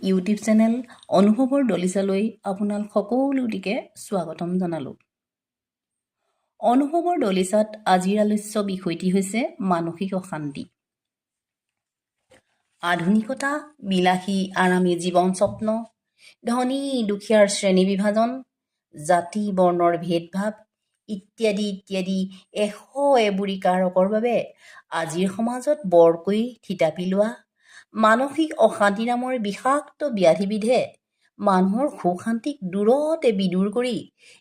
YouTube channel অনুভৱৰ দলিচালৈ আপোনালোক সকলোটিকে স্বাগতম জনালোঁ। অনুভৱৰ দলিচাত আজিৰ আলোচ্য বিষয়টি হৈছে মানসিক অশান্তি। আধুনিকতা, বিলাসী আৰামী জীৱন স্বপ্ন, ধনী দুখীয়াৰ শ্ৰেণী বিভাজন, জাতি বৰ্ণৰ ভেদভাৱ ইত্যাদি ইত্যাদি এবুৰি কাৰকৰ বাবে আজিৰ সমাজত বৰকৈ থিতাপি লোৱা মানসিক অশান্তি নামৰ বিষাক্ত ব্যাধিবিধে মানুহৰ সুখ শান্তিক দূৰতে বিদূৰ কৰি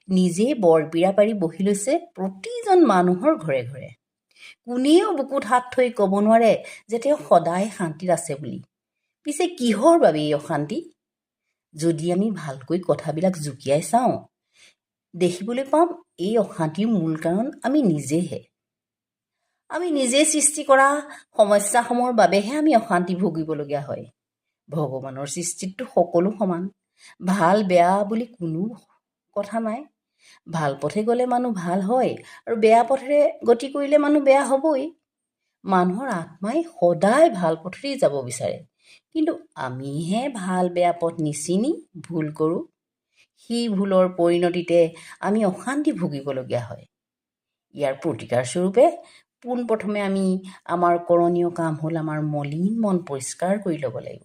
নিজে বৰপীৰা পাৰি বহি লৈছে প্ৰতিজন মানুহৰ ঘৰে ঘৰে। কোনেও বুকুত হাত থৈ ক'ব নোৱাৰে যে তেওঁ সদায় শান্তিত আছে বুলি। পিছে কিহৰ বাবে এই অশান্তি? যদি আমি ভালকৈ কথাবিলাক জুকিয়াই চাওঁ, দেখিবলৈ পাম এই অশান্তিৰ মূল কাৰণ আমি নিজেহে। আমি নিজে সৃষ্টি কৰা সমস্যাসমূহৰ বাবেহে আমি অশান্তি ভুগিবলগীয়া হয়। ভগৱানৰ সৃষ্টিততো সকলো সমান, ভাল বেয়া বুলি কোনো কথা নাই। ভাল পথে গ'লে মানুহ ভাল হয় আৰু বেয়া পথেৰে গতি কৰিলে মানুহ বেয়া হ'বই। মানুহৰ আত্মাই সদায় ভাল পথেৰেই যাব বিচাৰে, কিন্তু আমিহে ভাল বেয়া পথ নিচিনি ভুল কৰোঁ। সেই ভুলৰ পৰিণতিতে আমি অশান্তি ভুগিবলগীয়া হয়। ইয়াৰ প্ৰতিকাৰ স্বৰূপে পোনপ্ৰথমে আমি আমাৰ কৰণীয় কাম হ'ল আমাৰ মলিন মন পৰিষ্কাৰ কৰি ল'ব লাগিব।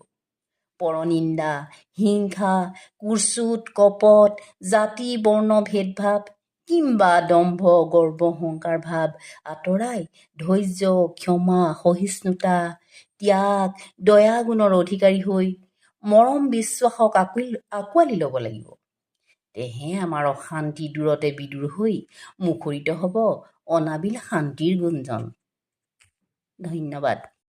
পৰনিন্দা, হিংসা, কুৰ্চুট, কপট, জাতি বৰ্ণ ভেদভাৱ কিম্বা দম্ভ গৰ্ব অহংকাৰ ভাৱ আঁতৰাই ধৈৰ্য, ক্ষমা, সহিষ্ণুতা, ত্যাগ, দয়া গুণৰ অধিকাৰী হৈ মৰম বিশ্বাসক আঁকোৱালি ল'ব লাগিব। তেহে আমাৰ অশান্তি দূৰতে বিদূৰ হৈ মুখৰিত হ'ব অনাবিল শান্তিৰ গুঞ্জন। ধন্যবাদ।